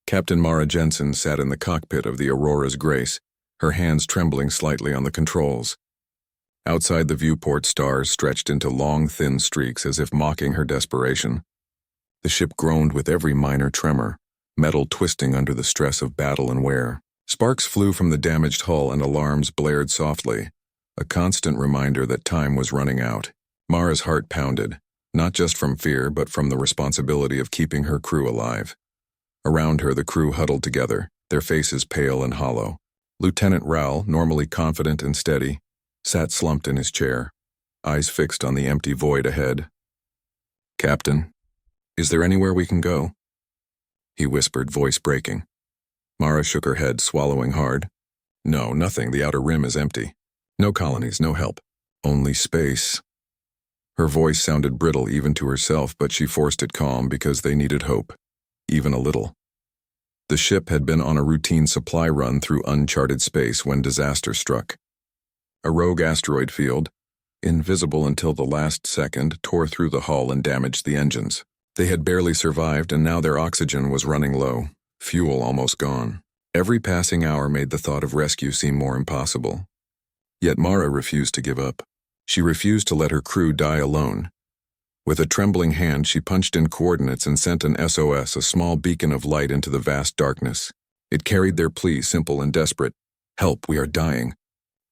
Captain Mara Jensen sat in the cockpit of the Aurora's Grace, her hands trembling slightly on the controls. Outside the viewport, stars stretched into long, thin streaks as if mocking her desperation. The ship groaned with every minor tremor, metal twisting under the stress of battle and wear. Sparks flew from the damaged hull and alarms blared softly, a constant reminder that time was running out. Mara's heart pounded, not just from fear but from the responsibility of keeping her crew alive. Around her, the crew huddled together, their faces pale and hollow. Lieutenant Raoul, normally confident and steady, sat slumped in his chair, eyes fixed on the empty void ahead. "Captain, is there anywhere we can go?" he whispered, voice breaking. Mara shook her head, swallowing hard. "No, nothing. The outer rim is empty. No colonies, no help. Only space." Her voice sounded brittle even to herself, but she forced it calm because they needed hope, even a little. The ship had been on a routine supply run through uncharted space when disaster struck. A rogue asteroid field, invisible until the last second, tore through the hull and damaged the engines. They had barely survived, and now their oxygen was running low, fuel almost gone. Every passing hour made the thought of rescue seem more impossible. Yet Mara refused to give up. She refused to let her crew die alone. With a trembling hand, she punched in coordinates and sent an SOS, a small beacon of light, into the vast darkness. It carried their plea, simple and desperate. "Help, we are dying."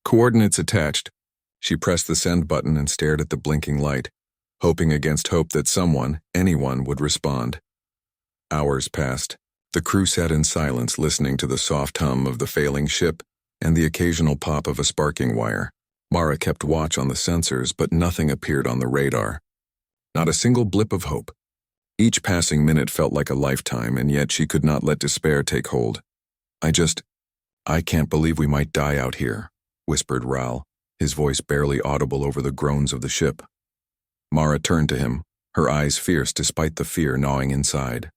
Coordinates attached. She pressed the send button and stared at the blinking light, hoping against hope that someone, anyone, would respond. Hours passed. The crew sat in silence, listening to the soft hum of the failing ship and the occasional pop of a sparking wire. Mara kept watch on the sensors, but nothing appeared on the radar. Not a single blip of hope. Each passing minute felt like a lifetime, and yet she could not let despair take hold. I can't believe we might die out here," whispered Raoul, his voice barely audible over the groans of the ship. Mara turned to him, her eyes fierce despite the fear gnawing inside.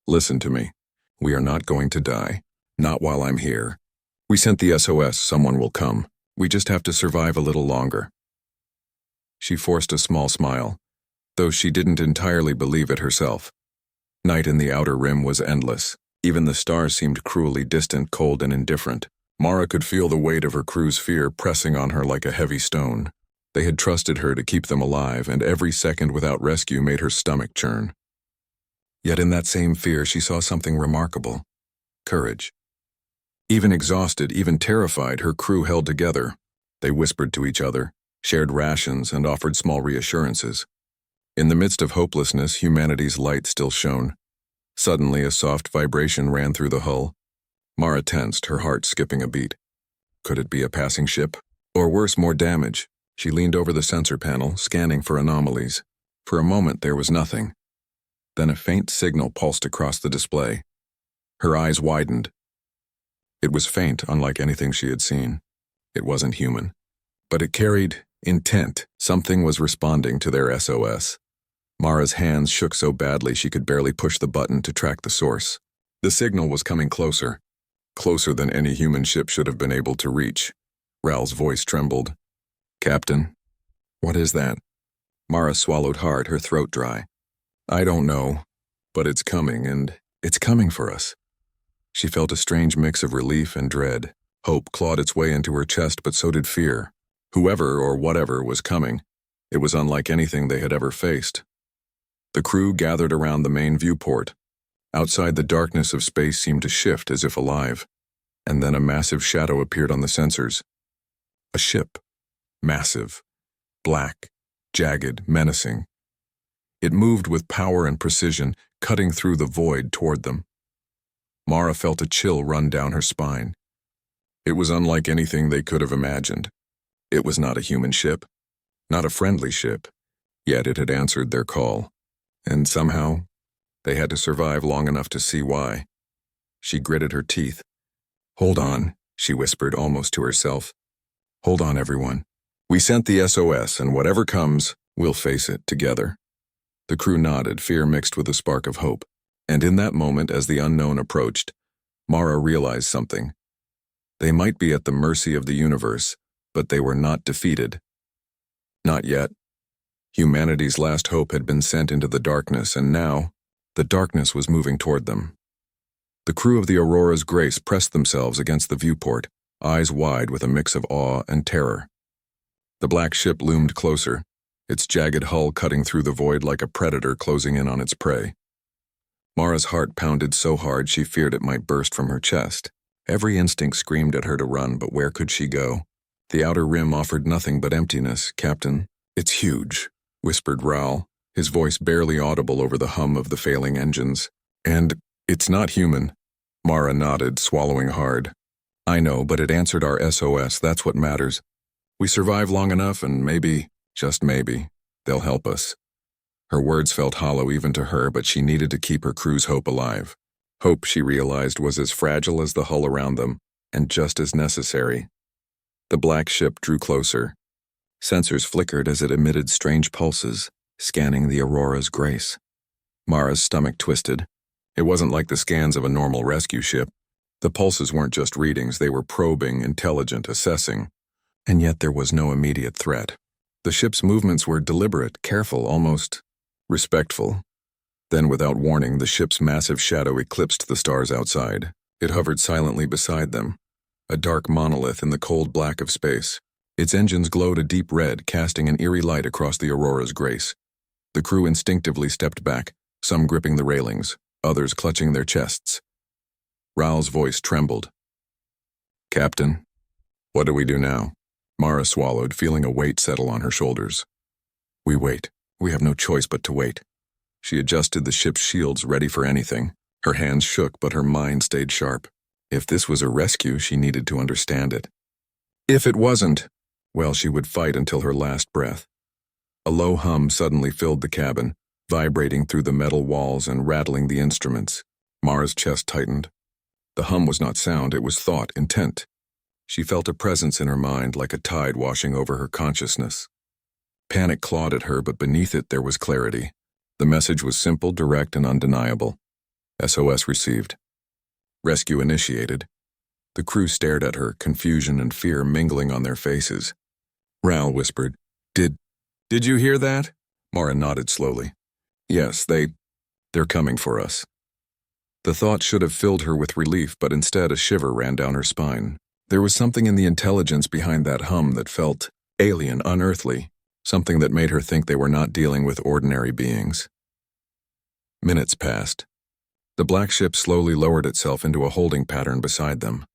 "Listen to me. We are not going to die. Not while I'm here. We sent the SOS, someone will come. We just have to survive a little longer." She forced a small smile, though she didn't entirely believe it herself. Night in the outer rim was endless. Even the stars seemed cruelly distant, cold and indifferent. Mara could feel the weight of her crew's fear pressing on her like a heavy stone. They had trusted her to keep them alive, and every second without rescue made her stomach churn. Yet in that same fear she saw something remarkable: courage. Even exhausted, even terrified, her crew held together. They whispered to each other, shared rations, and offered small reassurances. In the midst of hopelessness, humanity's light still shone. Suddenly, a soft vibration ran through the hull. Mara tensed, her heart skipping a beat. Could it be a passing ship? Or worse, more damage? She leaned over the sensor panel, scanning for anomalies. For a moment, there was nothing. Then a faint signal pulsed across the display. Her eyes widened. It was faint, unlike anything she had seen. It wasn't human. But it carried intent. Something was responding to their SOS. Mara's hands shook so badly she could barely push the button to track the source. The signal was coming closer. Closer than any human ship should have been able to reach. Raoul's voice trembled. "Captain, what is that?" Mara swallowed hard, her throat dry. "I don't know, but it's coming, and it's coming for us." She felt a strange mix of relief and dread. Hope clawed its way into her chest, but so did fear. Whoever or whatever was coming, it was unlike anything they had ever faced. The crew gathered around the main viewport. Outside, the darkness of space seemed to shift as if alive, and then a massive shadow appeared on the sensors. A ship. Massive. Black. Jagged. Menacing. It moved with power and precision, cutting through the void toward them. Mara felt a chill run down her spine. It was unlike anything they could have imagined. It was not a human ship, not a friendly ship, yet it had answered their call. And somehow, they had to survive long enough to see why. She gritted her teeth. "Hold on," she whispered almost to herself. "Hold on, everyone. We sent the SOS, and whatever comes, we'll face it together." The crew nodded, fear mixed with a spark of hope. And in that moment, as the unknown approached, Mara realized something. They might be at the mercy of the universe, but they were not defeated. Not yet. Humanity's last hope had been sent into the darkness, and now, the darkness was moving toward them. The crew of the Aurora's Grace pressed themselves against the viewport, eyes wide with a mix of awe and terror. The black ship loomed closer, its jagged hull cutting through the void like a predator closing in on its prey. Mara's heart pounded so hard she feared it might burst from her chest. Every instinct screamed at her to run, but where could she go? The outer rim offered nothing but emptiness. "Captain, it's huge," whispered Raoul, his voice barely audible over the hum of the failing engines. "And it's not human." Mara nodded, swallowing hard. "I know, but it answered our SOS, that's what matters. We survive long enough and maybe, just maybe, they'll help us." Her words felt hollow even to her, but she needed to keep her crew's hope alive. Hope, she realized, was as fragile as the hull around them, and just as necessary. The black ship drew closer. Sensors flickered as it emitted strange pulses, scanning the Aurora's Grace. Mara's stomach twisted. It wasn't like the scans of a normal rescue ship. The pulses weren't just readings, they were probing, intelligent, assessing. And yet there was no immediate threat. The ship's movements were deliberate, careful, almost respectful. Then, without warning, the ship's massive shadow eclipsed the stars outside. It hovered silently beside them, a dark monolith in the cold black of space. Its engines glowed a deep red, casting an eerie light across the Aurora's Grace. The crew instinctively stepped back, some gripping the railings, others clutching their chests. Raoul's voice trembled. "Captain, what do we do now?" Mara swallowed, feeling a weight settle on her shoulders. "We wait. We have no choice but to wait." She adjusted the ship's shields, ready for anything. Her hands shook, but her mind stayed sharp. If this was a rescue, she needed to understand it. If it wasn't, well, she would fight until her last breath. A low hum suddenly filled the cabin, vibrating through the metal walls and rattling the instruments. Mara's chest tightened. The hum was not sound, it was thought, intent. She felt a presence in her mind like a tide washing over her consciousness. Panic clawed at her, but beneath it there was clarity. The message was simple, direct, and undeniable. SOS received. Rescue initiated. The crew stared at her, confusion and fear mingling on their faces. Raoul whispered, Did you hear that?" Mara nodded slowly. "Yes, they're coming for us." The thought should have filled her with relief, but instead a shiver ran down her spine. There was something in the intelligence behind that hum that felt alien, unearthly, something that made her think they were not dealing with ordinary beings. Minutes passed. The black ship slowly lowered itself into a holding pattern beside them.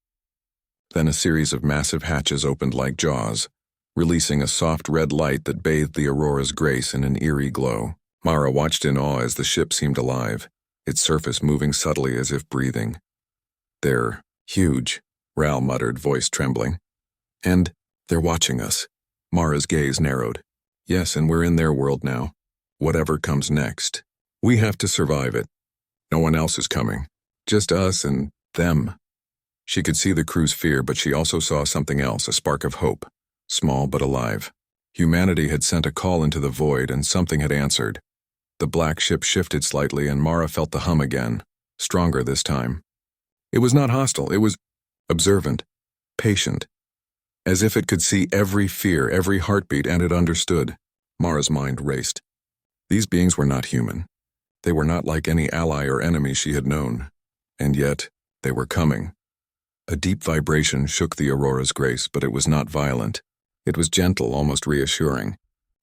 Then a series of massive hatches opened like jaws, releasing a soft red light that bathed the Aurora's Grace in an eerie glow. Mara watched in awe as the ship seemed alive, its surface moving subtly as if breathing. "They're huge," Raoul muttered, voice trembling. "And they're watching us." Mara's gaze narrowed. "Yes, and we're in their world now. Whatever comes next, we have to survive it. No one else is coming. Just us and them." She could see the crew's fear, but she also saw something else, a spark of hope, small but alive. Humanity had sent a call into the void, and something had answered. The black ship shifted slightly, and Mara felt the hum again, stronger this time. It was not hostile, it was observant, patient, as if it could see every fear, every heartbeat, and it understood. Mara's mind raced. These beings were not human. They were not like any ally or enemy she had known. And yet, they were coming. A deep vibration shook the Aurora's Grace, but it was not violent. It was gentle, almost reassuring.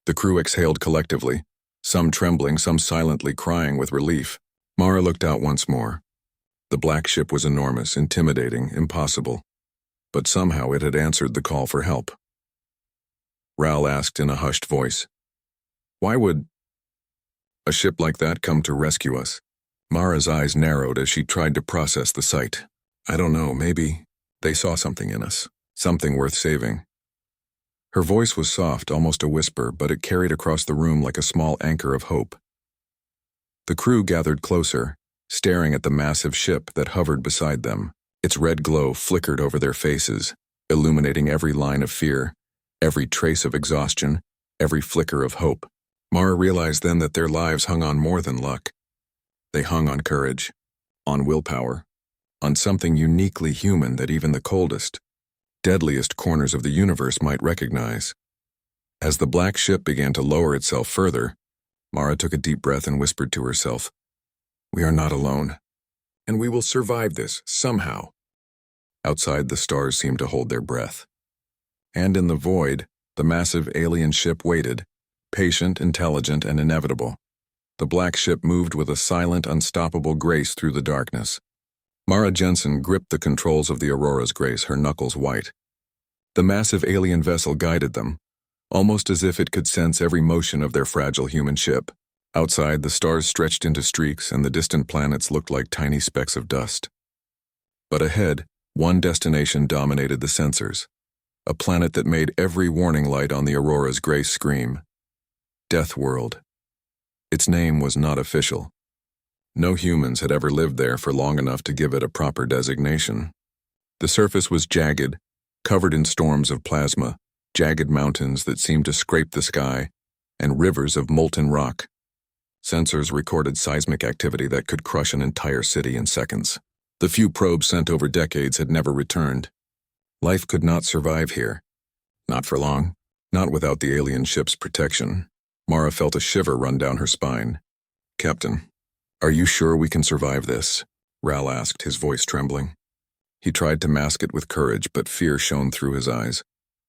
The crew exhaled collectively, some trembling, some silently crying with relief. Mara looked out once more. The black ship was enormous, intimidating, impossible. But somehow it had answered the call for help. Raoul asked in a hushed voice, "Why would a ship like that come to rescue us?" Mara's eyes narrowed as she tried to process the sight. "I don't know, maybe they saw something in us, something worth saving." Her voice was soft, almost a whisper, but it carried across the room like a small anchor of hope. The crew gathered closer, staring at the massive ship that hovered beside them. Its red glow flickered over their faces, illuminating every line of fear, every trace of exhaustion, every flicker of hope. Mara realized then that their lives hung on more than luck. They hung on courage, on willpower, on something uniquely human that even the coldest, deadliest corners of the universe might recognize. As the black ship began to lower itself further, Mara took a deep breath and whispered to herself, "We are not alone. and we will survive this, somehow. Outside, the stars seemed to hold their breath. And in the void, the massive alien ship waited, patient, intelligent, and inevitable. The black ship moved with a silent, unstoppable grace through the darkness. Mara Jensen gripped the controls of the Aurora's grace, her knuckles white. The massive alien vessel guided them, almost as if it could sense every motion of their fragile human ship. Outside, the stars stretched into streaks, and the distant planets looked like tiny specks of dust. But ahead, one destination dominated the sensors, a planet that made every warning light on the Aurora's grace scream. Deathworld. Its name was not official. No humans had ever lived there for long enough to give it a proper designation. The surface was jagged, covered in storms of plasma, jagged mountains that seemed to scrape the sky, and rivers of molten rock. Sensors recorded seismic activity that could crush an entire city in seconds. The few probes sent over decades had never returned. Life could not survive here. Not for long. Not without the alien ship's protection. Mara felt a shiver run down her spine. "Captain, are you sure we can survive this?" Ral asked, his voice trembling. He tried to mask it with courage, but fear shone through his eyes.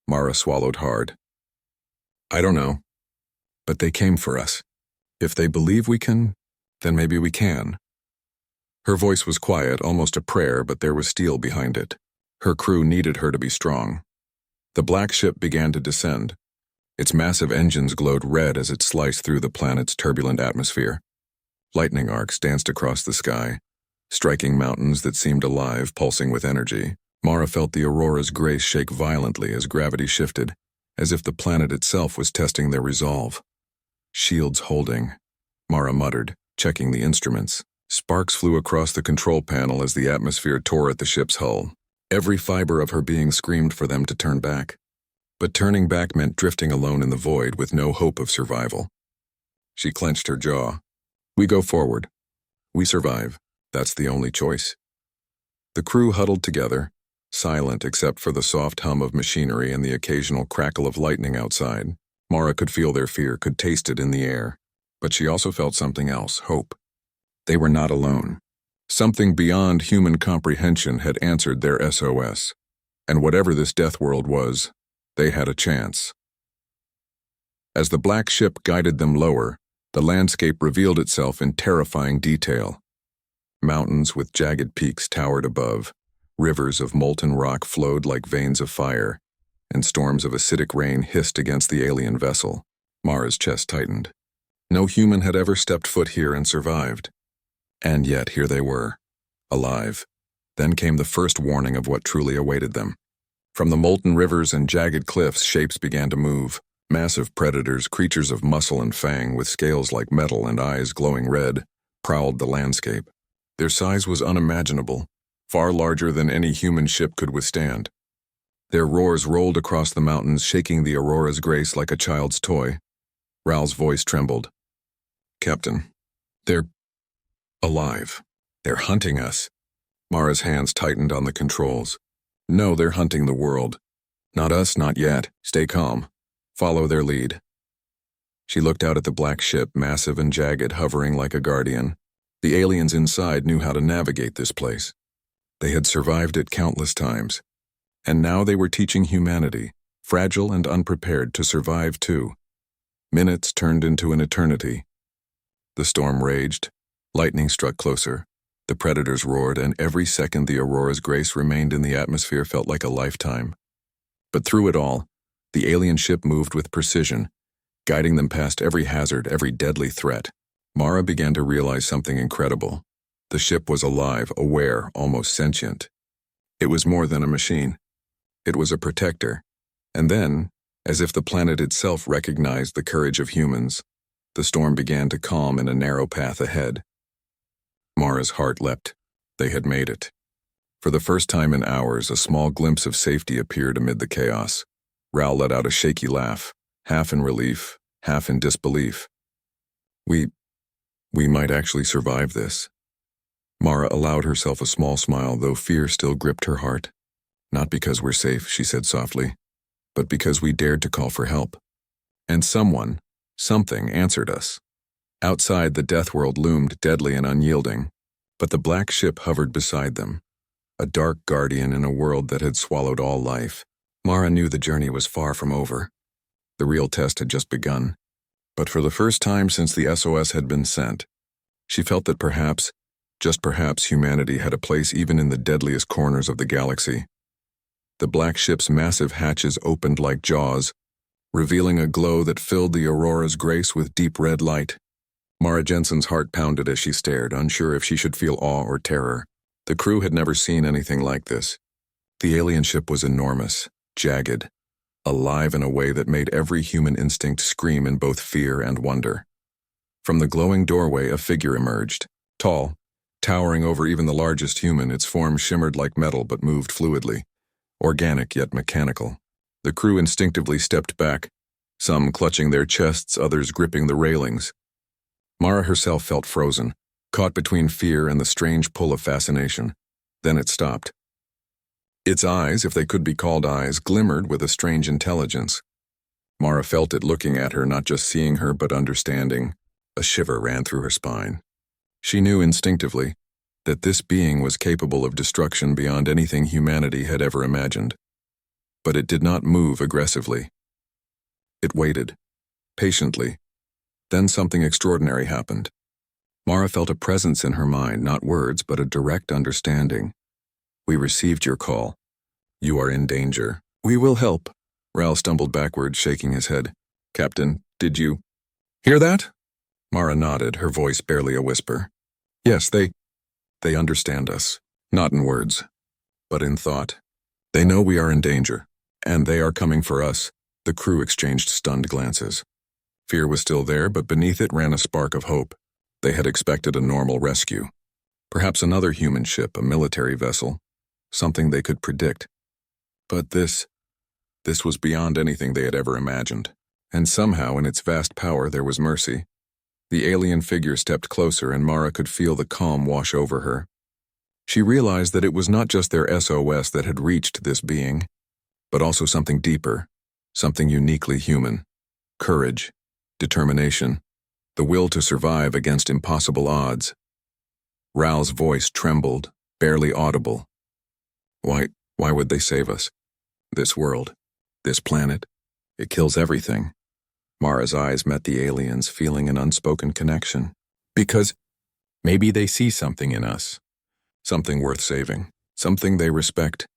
Mara swallowed hard. "I don't know. But they came for us. If they believe we can, then maybe we can." Her voice was quiet, almost a prayer, but there was steel behind it. Her crew needed her to be strong. The black ship began to descend. Its massive engines glowed red as it sliced through the planet's turbulent atmosphere. Lightning arcs danced across the sky, striking mountains that seemed alive, pulsing with energy. Mara felt the Aurora's grace shake violently as gravity shifted, as if the planet itself was testing their resolve. "Shields holding," Mara muttered, checking the instruments. Sparks flew across the control panel as the atmosphere tore at the ship's hull. Every fiber of her being screamed for them to turn back. But turning back meant drifting alone in the void with no hope of survival. She clenched her jaw. "We go forward. We survive. That's the only choice." The crew huddled together, silent except for the soft hum of machinery and the occasional crackle of lightning outside. Mara could feel their fear, could taste it in the air. But she also felt something else, hope. They were not alone. Something beyond human comprehension had answered their SOS. And whatever this death world was, they had a chance. As the black ship guided them lower, the landscape revealed itself in terrifying detail. Mountains with jagged peaks towered above, rivers of molten rock flowed like veins of fire, and storms of acidic rain hissed against the alien vessel. Mara's chest tightened. No human had ever stepped foot here and survived. And yet here they were, alive. Then came the first warning of what truly awaited them. From the molten rivers and jagged cliffs, shapes began to move. Massive predators, creatures of muscle and fang with scales like metal and eyes glowing red, prowled the landscape. Their size was unimaginable, far larger than any human ship could withstand. Their roars rolled across the mountains, shaking the Aurora's grace like a child's toy. Ral's voice trembled. "Captain, they're alive. They're hunting us." Mara's hands tightened on the controls. "No, they're hunting the world. Not us, not yet. Stay calm. Follow their lead." She looked out at the black ship, massive and jagged, hovering like a guardian. The aliens inside knew how to navigate this place. They had survived it countless times. And now they were teaching humanity, fragile and unprepared, to survive too. Minutes turned into an eternity. The storm raged. Lightning struck closer. The predators roared, and every second the Aurora's grace remained in the atmosphere felt like a lifetime. But through it all, the alien ship moved with precision, guiding them past every hazard, every deadly threat. Mara began to realize something incredible. The ship was alive, aware, almost sentient. It was more than a machine. It was a protector. And then, as if the planet itself recognized the courage of humans, the storm began to calm in a narrow path ahead. Mara's heart leapt. They had made it. For the first time in hours, a small glimpse of safety appeared amid the chaos. Ral let out a shaky laugh, half in relief, half in disbelief. We might actually survive this." Mara allowed herself a small smile, though fear still gripped her heart. "Not because we're safe," she said softly, "but because we dared to call for help. And something answered us." Outside, the death world loomed deadly and unyielding. But the black ship hovered beside them, a dark guardian in a world that had swallowed all life. Mara knew the journey was far from over. The real test had just begun. But for the first time since the SOS had been sent, she felt that perhaps, just perhaps, humanity had a place even in the deadliest corners of the galaxy. The black ship's massive hatches opened like jaws, revealing a glow that filled the Aurora's grace with deep red light. Mara Jensen's heart pounded as she stared, unsure if she should feel awe or terror. The crew had never seen anything like this. The alien ship was enormous, jagged, alive in a way that made every human instinct scream in both fear and wonder. From the glowing doorway, a figure emerged. Tall, towering over even the largest human, its form shimmered like metal but moved fluidly, organic yet mechanical. The crew instinctively stepped back, some clutching their chests, others gripping the railings. Mara herself felt frozen, caught between fear and the strange pull of fascination. Then it stopped. Its eyes, if they could be called eyes, glimmered with a strange intelligence. Mara felt it looking at her, not just seeing her but understanding. A shiver ran through her spine. She knew instinctively that this being was capable of destruction beyond anything humanity had ever imagined. But it did not move aggressively. It waited, patiently. Then something extraordinary happened. Mara felt a presence in her mind, not words, but a direct understanding. "We received your call. You are in danger. We will help." Ral stumbled backward, shaking his head. "Captain, did you hear that?" Mara nodded, her voice barely a whisper. "Yes, they understand us. Not in words, but in thought. They know we are in danger, and they are coming for us." The crew exchanged stunned glances. Fear was still there, but beneath it ran a spark of hope. They had expected a normal rescue. Perhaps another human ship, a military vessel, something they could predict. But this was beyond anything they had ever imagined. And somehow, in its vast power, there was mercy. The alien figure stepped closer, and Mara could feel the calm wash over her. She realized that it was not just their SOS that had reached this being, but also something deeper, something uniquely human. Courage, determination, the will to survive against impossible odds. Ral's voice trembled, barely audible. Why would they save us? This world, this planet, it kills everything." Mara's eyes met the alien's, feeling an unspoken connection. "Because maybe they see something in us. Something worth saving. Something they respect."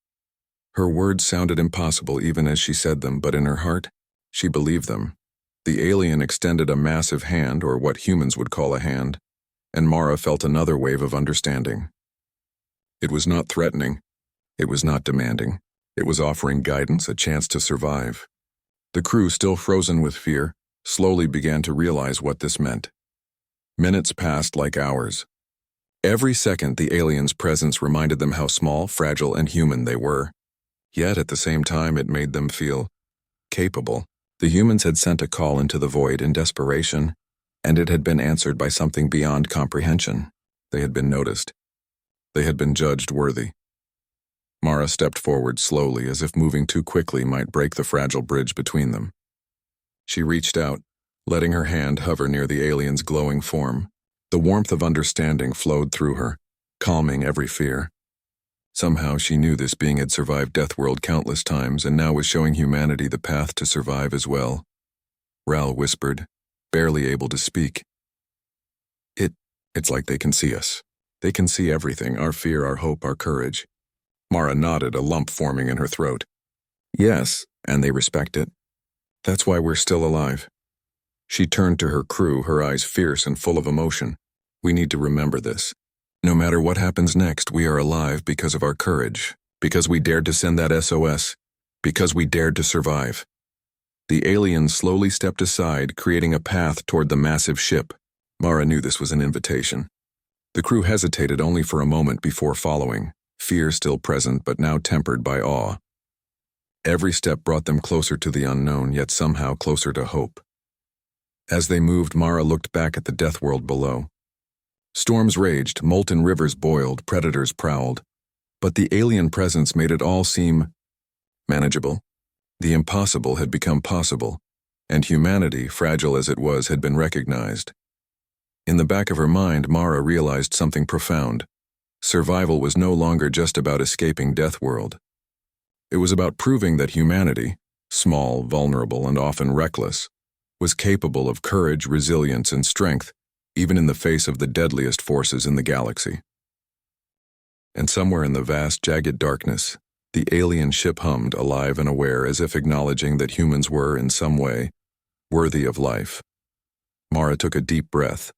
Her words sounded impossible even as she said them, but in her heart, she believed them. The alien extended a massive hand, or what humans would call a hand, and Mara felt another wave of understanding. It was not threatening. It was not demanding. It was offering guidance, a chance to survive. The crew, still frozen with fear, slowly began to realize what this meant. Minutes passed like hours. Every second, the alien's presence reminded them how small, fragile, and human they were. Yet, at the same time, it made them feel capable. The humans had sent a call into the void in desperation, and it had been answered by something beyond comprehension. They had been noticed. They had been judged worthy. Mara stepped forward slowly, as if moving too quickly might break the fragile bridge between them. She reached out, letting her hand hover near the alien's glowing form. The warmth of understanding flowed through her, calming every fear. Somehow she knew this being had survived Deathworld countless times and now was showing humanity the path to survive as well. Ral whispered, barely able to speak. It's like they can see us. They can see everything, our fear, our hope, our courage." Mara nodded, a lump forming in her throat. "Yes, and they respect it. That's why we're still alive." She turned to her crew, her eyes fierce and full of emotion. "We need to remember this. No matter what happens next, we are alive because of our courage, because we dared to send that SOS, because we dared to survive." The alien slowly stepped aside, creating a path toward the massive ship. Mara knew this was an invitation. The crew hesitated only for a moment before following, fear still present but now tempered by awe. Every step brought them closer to the unknown, yet somehow closer to hope. As they moved, Mara looked back at the Deathworld below. Storms raged, molten rivers boiled, predators prowled. But the alien presence made it all seem manageable. The impossible had become possible, and humanity, fragile as it was, had been recognized. In the back of her mind, Mara realized something profound. Survival was no longer just about escaping Deathworld. It was about proving that humanity, small, vulnerable, and often reckless, was capable of courage, resilience, and strength, even in the face of the deadliest forces in the galaxy. And somewhere in the vast, jagged darkness, the alien ship hummed, alive and aware, as if acknowledging that humans were, in some way, worthy of life. Mara took a deep breath,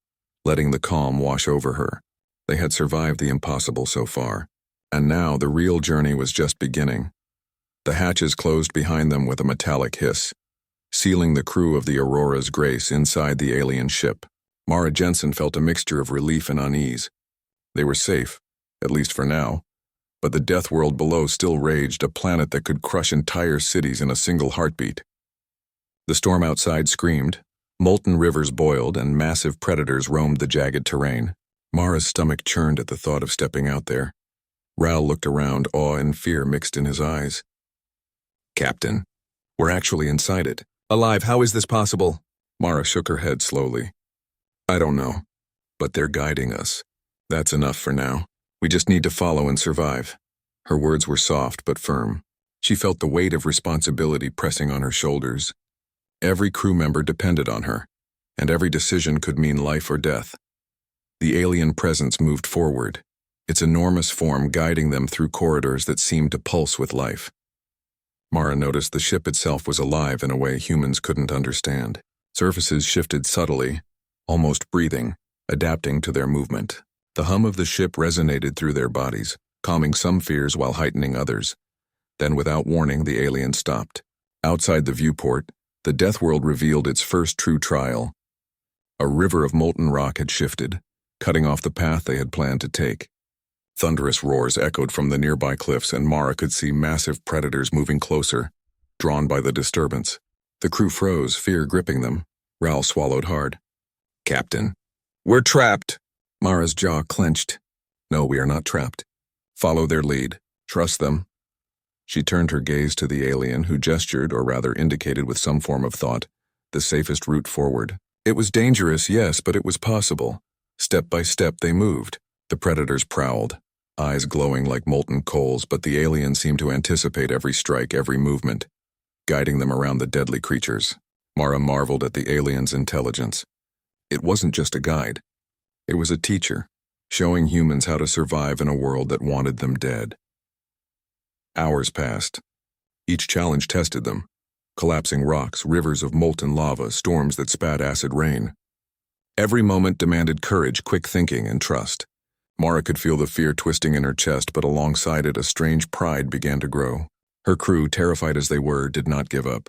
letting the calm wash over her. They had survived the impossible so far, and now the real journey was just beginning. The hatches closed behind them with a metallic hiss, sealing the crew of the Aurora's Grace inside the alien ship. Mara Jensen felt a mixture of relief and unease. They were safe, at least for now, but the death world below still raged, a planet that could crush entire cities in a single heartbeat. The storm outside screamed, molten rivers boiled, and massive predators roamed the jagged terrain. Mara's stomach churned at the thought of stepping out there. Ral looked around, awe and fear mixed in his eyes. "Captain, we're actually inside it. Alive, how is this possible?" Mara shook her head slowly. "I don't know, but they're guiding us. That's enough for now. We just need to follow and survive." Her words were soft but firm. She felt the weight of responsibility pressing on her shoulders. Every crew member depended on her, and every decision could mean life or death. The alien presence moved forward, its enormous form guiding them through corridors that seemed to pulse with life. Mara noticed the ship itself was alive in a way humans couldn't understand. Surfaces shifted subtly, almost breathing, adapting to their movement. The hum of the ship resonated through their bodies, calming some fears while heightening others. Then, without warning, the alien stopped. Outside the viewport, the Deathworld revealed its first true trial. A river of molten rock had shifted, cutting off the path they had planned to take. Thunderous roars echoed from the nearby cliffs, and Mara could see massive predators moving closer, drawn by the disturbance. The crew froze, fear gripping them. Ral swallowed hard. "Captain, we're trapped!" Mara's jaw clenched. "No, we are not trapped. Follow their lead. Trust them." She turned her gaze to the alien, who gestured, or rather indicated with some form of thought, the safest route forward. It was dangerous, yes, but it was possible. Step by step they moved. The predators prowled, eyes glowing like molten coals, but the alien seemed to anticipate every strike, every movement, guiding them around the deadly creatures. Mara marveled at the alien's intelligence. It wasn't just a guide. It was a teacher, showing humans how to survive in a world that wanted them dead. Hours passed. Each challenge tested them. Collapsing rocks, rivers of molten lava, storms that spat acid rain. Every moment demanded courage, quick thinking, and trust. Mara could feel the fear twisting in her chest, but alongside it a strange pride began to grow. Her crew, terrified as they were, did not give up.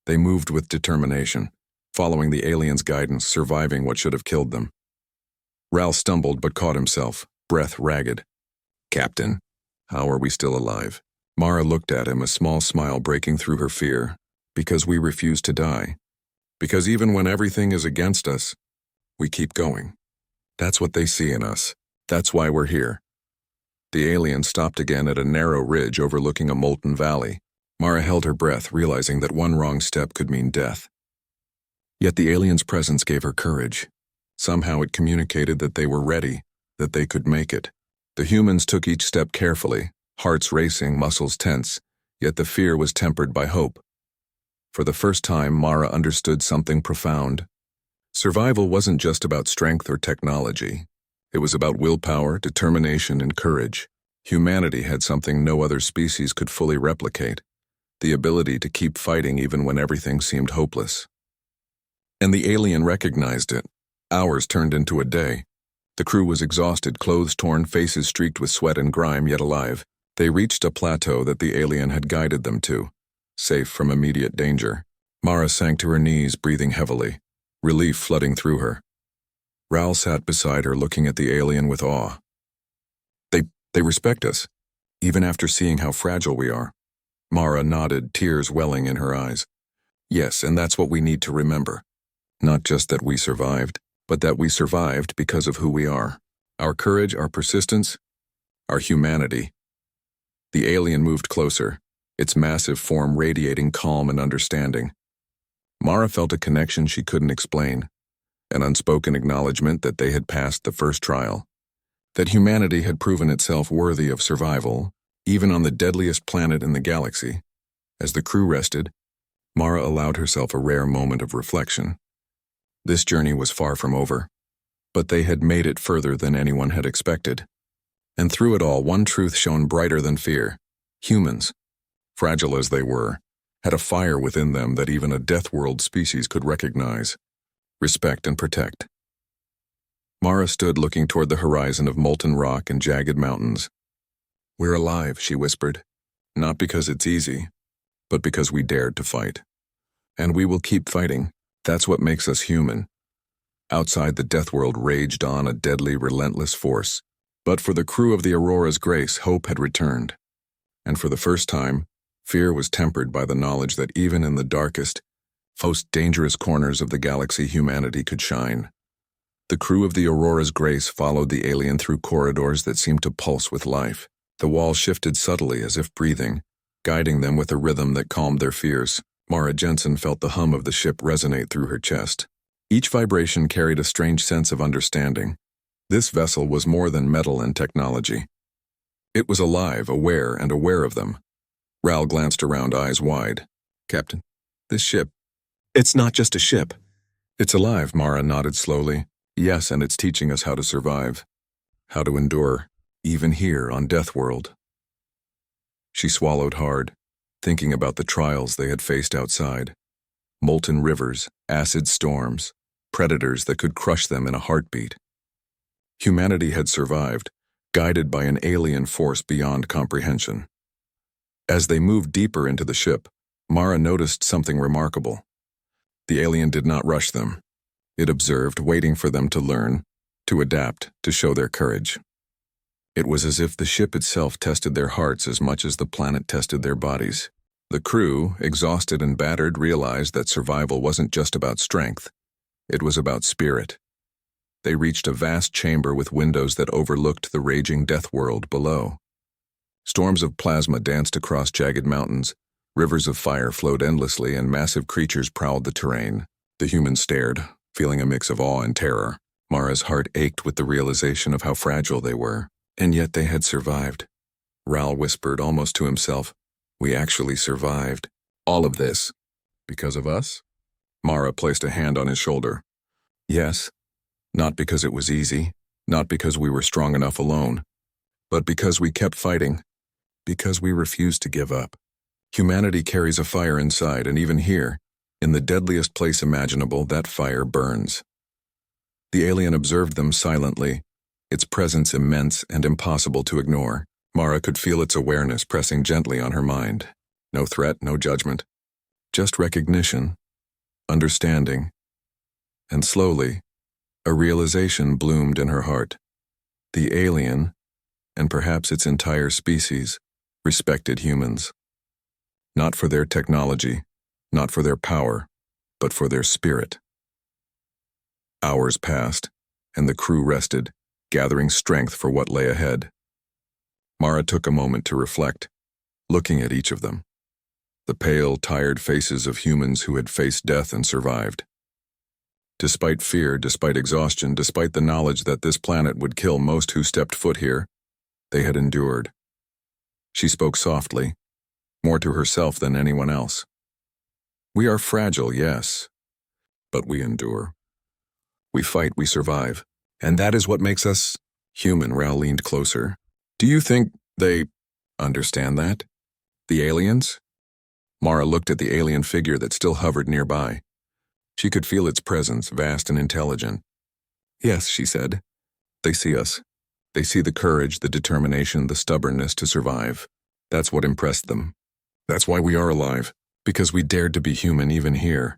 They moved with determination, following the alien's guidance, surviving what should have killed them. Ral stumbled but caught himself, breath ragged. "Captain, how are we still alive?" Mara looked at him, a small smile breaking through her fear. "Because we refuse to die. Because even when everything is against us, we keep going. That's what they see in us. That's why we're here." The alien stopped again at a narrow ridge overlooking a molten valley. Mara held her breath, realizing that one wrong step could mean death. Yet the alien's presence gave her courage. Somehow it communicated that they were ready, that they could make it. The humans took each step carefully, hearts racing, muscles tense, yet the fear was tempered by hope. For the first time, Mara understood something profound. Survival wasn't just about strength or technology. It was about willpower, determination, and courage. Humanity had something no other species could fully replicate: the ability to keep fighting even when everything seemed hopeless. And the alien recognized it. Hours turned into a day. The crew was exhausted, clothes torn, faces streaked with sweat and grime, yet alive. They reached a plateau that the alien had guided them to, safe from immediate danger. Mara sank to her knees, breathing heavily, relief flooding through her. Ral sat beside her, looking at the alien with awe. They respect us, even after seeing how fragile we are." Mara nodded, tears welling in her eyes. "Yes, and that's what we need to remember. Not just that we survived, but that we survived because of who we are. Our courage, our persistence, our humanity." The alien moved closer, its massive form radiating calm and understanding. Mara felt a connection she couldn't explain, an unspoken acknowledgement that they had passed the first trial. that humanity had proven itself worthy of survival, even on the deadliest planet in the galaxy. As the crew rested, Mara allowed herself a rare moment of reflection. This journey was far from over, but they had made it further than anyone had expected. And through it all, one truth shone brighter than fear. Humans, fragile as they were, had a fire within them that even a Deathworld species could recognize, respect, and protect. Mara stood looking toward the horizon of molten rock and jagged mountains. "We're alive," she whispered, "not because it's easy, but because we dared to fight. And we will keep fighting. That's what makes us human." Outside, the Deathworld raged on, a deadly, relentless force. But for the crew of the Aurora's Grace, hope had returned. And for the first time, fear was tempered by the knowledge that even in the darkest, most dangerous corners of the galaxy, humanity could shine. The crew of the Aurora's Grace followed the alien through corridors that seemed to pulse with life. The walls shifted subtly as if breathing, guiding them with a rhythm that calmed their fears. Mara Jensen felt the hum of the ship resonate through her chest. Each vibration carried a strange sense of understanding. This vessel was more than metal and technology. It was alive, aware of them. Ral glanced around, eyes wide. "Captain, this ship, it's not just a ship." "It's alive," Mara nodded slowly. "Yes, and it's teaching us how to survive, how to endure, even here on Deathworld." She swallowed hard, thinking about the trials they had faced outside. Molten rivers, acid storms, predators that could crush them in a heartbeat. Humanity had survived, guided by an alien force beyond comprehension. As they moved deeper into the ship, Mara noticed something remarkable. The alien did not rush them. It observed, waiting for them to learn, to adapt, to show their courage. It was as if the ship itself tested their hearts as much as the planet tested their bodies. The crew, exhausted and battered, realized that survival wasn't just about strength. It was about spirit. They reached a vast chamber with windows that overlooked the raging Deathworld below. Storms of plasma danced across jagged mountains, rivers of fire flowed endlessly, and massive creatures prowled the terrain. The humans stared, feeling a mix of awe and terror. Mara's heart ached with the realization of how fragile they were, and yet they had survived. Ral whispered, almost to himself, "We actually survived. All of this. Because of us?" Mara placed a hand on his shoulder. "Yes. Not because it was easy, not because we were strong enough alone, but because we kept fighting, because we refused to give up. Humanity carries a fire inside, and even here, in the deadliest place imaginable, that fire burns." The alien observed them silently, its presence immense and impossible to ignore. Mara could feel its awareness pressing gently on her mind. No threat, no judgment. Just recognition, understanding, and slowly, a realization bloomed in her heart. The alien, and perhaps its entire species, respected humans. Not for their technology, not for their power, but for their spirit. Hours passed, and the crew rested, gathering strength for what lay ahead. Mara took a moment to reflect, looking at each of them. The pale, tired faces of humans who had faced death and survived. Despite fear, despite exhaustion, despite the knowledge that this planet would kill most who stepped foot here, they had endured. She spoke softly, more to herself than anyone else. "We are fragile, yes, but we endure. We fight, we survive, and that is what makes us human." Ral leaned closer. "Do you think they understand that? The aliens?" Mara looked at the alien figure that still hovered nearby. She could feel its presence, vast and intelligent. "Yes," she said. "They see us. They see the courage, the determination, the stubbornness to survive. That's what impressed them. That's why we are alive, because we dared to be human even here."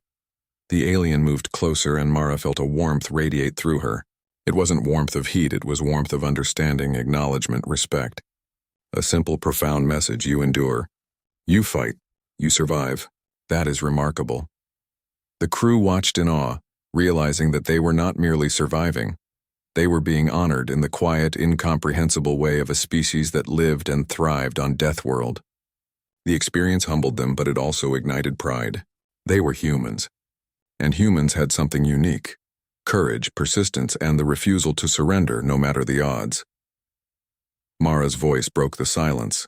The alien moved closer, and Mara felt a warmth radiate through her. It wasn't warmth of heat, it was warmth of understanding, acknowledgement, respect. A simple, profound message: you endure. You fight. You survive. That is remarkable. The crew watched in awe, realizing that they were not merely surviving. They were being honored in the quiet, incomprehensible way of a species that lived and thrived on Deathworld. The experience humbled them, but it also ignited pride. They were humans. And humans had something unique: courage, persistence, and the refusal to surrender no matter the odds. Mara's voice broke the silence.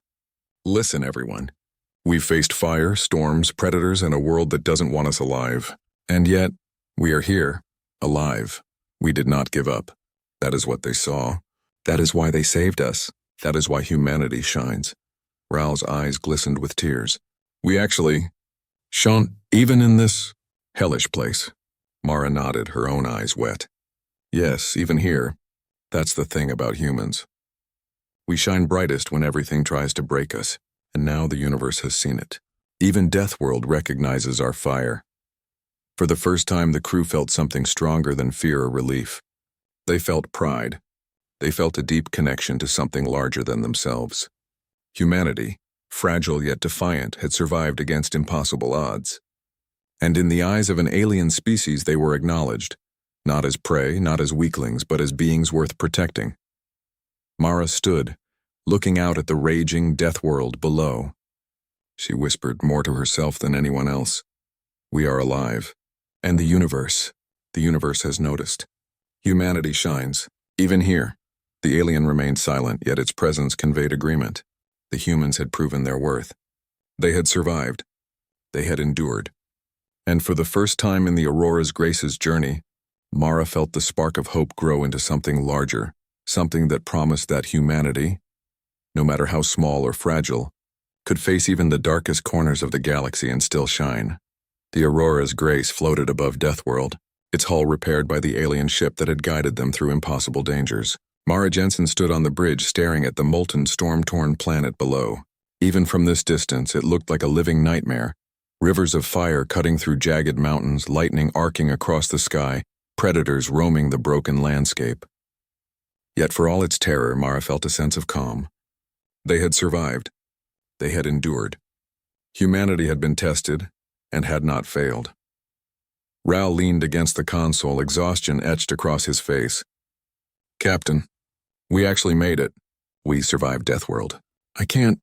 Listen, everyone. We've faced fire, storms, predators, and a world that doesn't want us alive. And yet, we are here, alive. We did not give up. That is what they saw. That is why they saved us. That is why humanity shines. Raoul's eyes glistened with tears. We actually shone even in this hellish place. Mara nodded, her own eyes wet. Yes, even here. That's the thing about humans. We shine brightest when everything tries to break us, and now the universe has seen it. Even Deathworld recognizes our fire. For the first time, the crew felt something stronger than fear or relief. They felt pride. They felt a deep connection to something larger than themselves. Humanity, fragile yet defiant, had survived against impossible odds. And in the eyes of an alien species, they were acknowledged, not as prey, not as weaklings, but as beings worth protecting. Mara stood, looking out at the raging Deathworld below. She whispered more to herself than anyone else. We are alive. And the universe has noticed. Humanity shines, even here. The alien remained silent, yet its presence conveyed agreement. The humans had proven their worth. They had survived. They had endured. And for the first time in the Aurora's Grace's journey, Mara felt the spark of hope grow into something larger, something that promised that humanity, no matter how small or fragile, could face even the darkest corners of the galaxy and still shine. The Aurora's Grace floated above Deathworld, its hull repaired by the alien ship that had guided them through impossible dangers. Mara Jensen stood on the bridge staring at the molten, storm-torn planet below. Even from this distance, it looked like a living nightmare. Rivers of fire cutting through jagged mountains, lightning arcing across the sky, predators roaming the broken landscape. Yet for all its terror, Mara felt a sense of calm. They had survived. They had endured. Humanity had been tested and had not failed. Raoul leaned against the console, exhaustion etched across his face. Captain, we actually made it. We survived Deathworld. I can't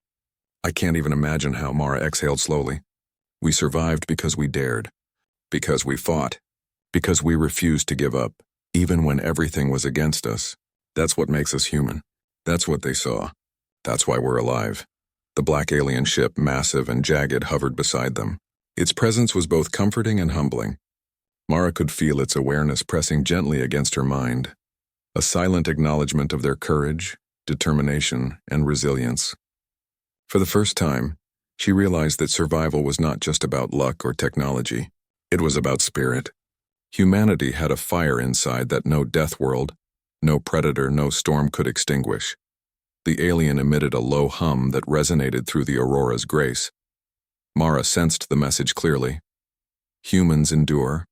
even imagine how. Mara exhaled slowly. We survived because we dared, because we fought, because we refused to give up, even when everything was against us. That's what makes us human. That's what they saw. That's why we're alive. The black alien ship, massive and jagged, hovered beside them. Its presence was both comforting and humbling. Mara could feel its awareness pressing gently against her mind, a silent acknowledgement of their courage, determination, and resilience. For the first time, she realized that survival was not just about luck or technology. It was about spirit. Humanity had a fire inside that no Deathworld, no predator, no storm could extinguish. The alien emitted a low hum that resonated through the Aurora's Grace. Mara sensed the message clearly. Humans endure.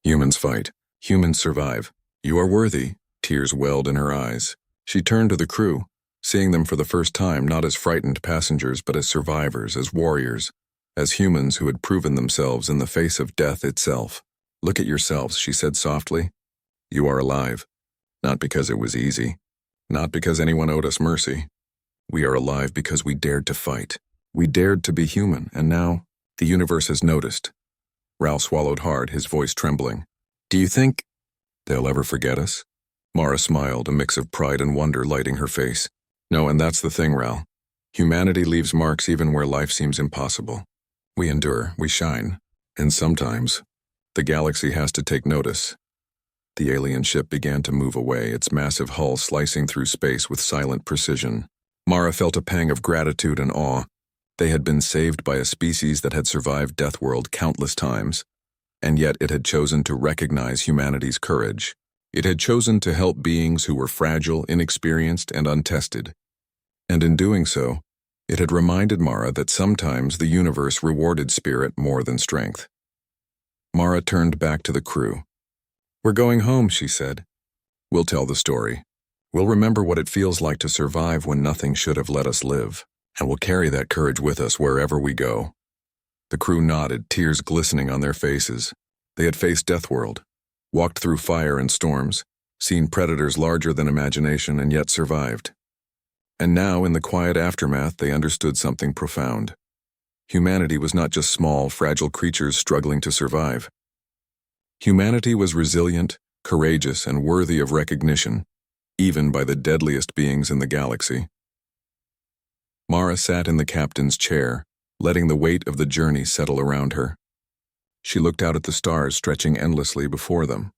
Humans fight. Humans survive. You are worthy. Tears welled in her eyes. She turned to the crew, seeing them for the first time not as frightened passengers but as survivors, as warriors, as humans who had proven themselves in the face of death itself. Look at yourselves, she said softly. You are alive. Not because it was easy. Not because anyone owed us mercy. We are alive because we dared to fight. We dared to be human, and now the universe has noticed. Raoul swallowed hard, his voice trembling. Do you think they'll ever forget us? Mara smiled, a mix of pride and wonder lighting her face. No, and that's the thing, Raoul. Humanity leaves marks even where life seems impossible. We endure, we shine, and sometimes the galaxy has to take notice. The alien ship began to move away, its massive hull slicing through space with silent precision. Mara felt a pang of gratitude and awe. They had been saved by a species that had survived Deathworld countless times, and yet it had chosen to recognize humanity's courage. It had chosen to help beings who were fragile, inexperienced, and untested. And in doing so, it had reminded Mara that sometimes the universe rewarded spirit more than strength. Mara turned back to the crew. We're going home, she said. We'll tell the story. We'll remember what it feels like to survive when nothing should have let us live, and we'll carry that courage with us wherever we go. The crew nodded, tears glistening on their faces. They had faced Deathworld, walked through fire and storms, seen predators larger than imagination, and yet survived. And now, in the quiet aftermath, they understood something profound. Humanity was not just small, fragile creatures struggling to survive. Humanity was resilient, courageous, and worthy of recognition. even by the deadliest beings in the galaxy. Mara sat in the captain's chair, letting the weight of the journey settle around her. She looked out at the stars stretching endlessly before them.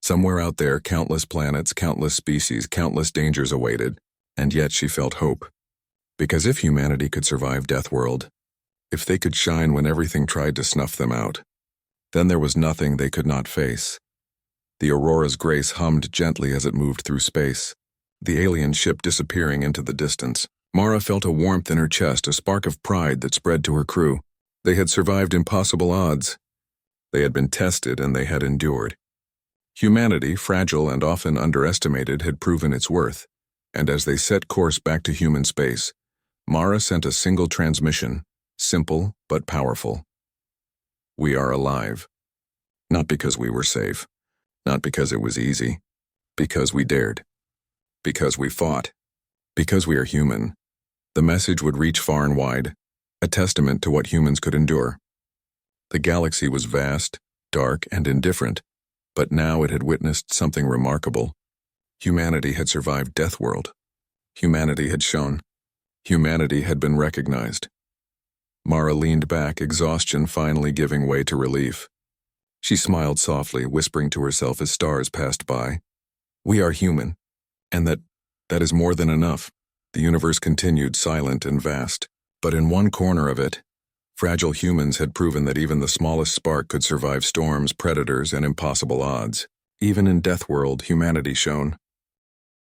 Somewhere out there, countless planets, countless species, countless dangers awaited, and yet she felt hope. Because if humanity could survive Deathworld, if they could shine when everything tried to snuff them out, then there was nothing they could not face. The Aurora's grace hummed gently as it moved through space, the alien ship disappearing into the distance. Mara felt a warmth in her chest, a spark of pride that spread to her crew. They had survived impossible odds. They had been tested and they had endured. Humanity, fragile and often underestimated, had proven its worth, and as they set course back to human space, Mara sent a single transmission, simple but powerful. We are alive. Not because we were safe, not because it was easy, because we dared, because we fought, because we are human. The message would reach far and wide, a testament to what humans could endure. The galaxy was vast, dark, and indifferent, but now it had witnessed something remarkable. Humanity had survived Deathworld. Humanity had shown. Humanity had been recognized. Mara leaned back, exhaustion finally giving way to relief. She smiled softly, whispering to herself as stars passed by. We are human, and that is more than enough. The universe continued silent and vast, but in one corner of it, fragile humans had proven that even the smallest spark could survive storms, predators, and impossible odds. Even in Deathworld, humanity shone.